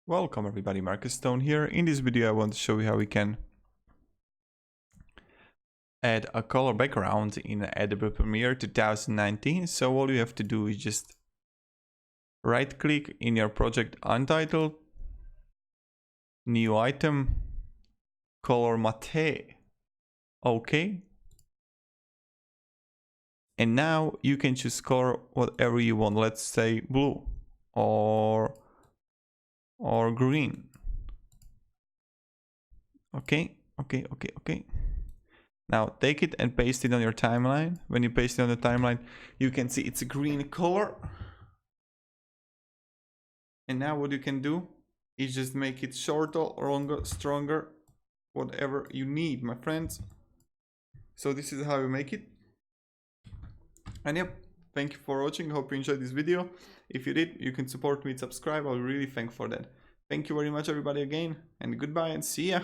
Welcome everybody, Marcus Stone here. In this video I want to show you how we can add a color background in Adobe Premiere 2019. So all you have to do is just right click in your project untitled, new item, color matte, okay. And now you can choose color whatever you want, let's say blue or green. Okay. Now take it and paste it on your timeline. When you paste it on the timeline, you can see it's a green color. And now what you can do is just make it shorter, longer, stronger, whatever you need, my friends. So this is how you make it. And yep, thank you for watching. Hope you enjoyed this video. If you did, you can support me and subscribe. I'll really thank for that. Thank you very much everybody again, and goodbye and see ya.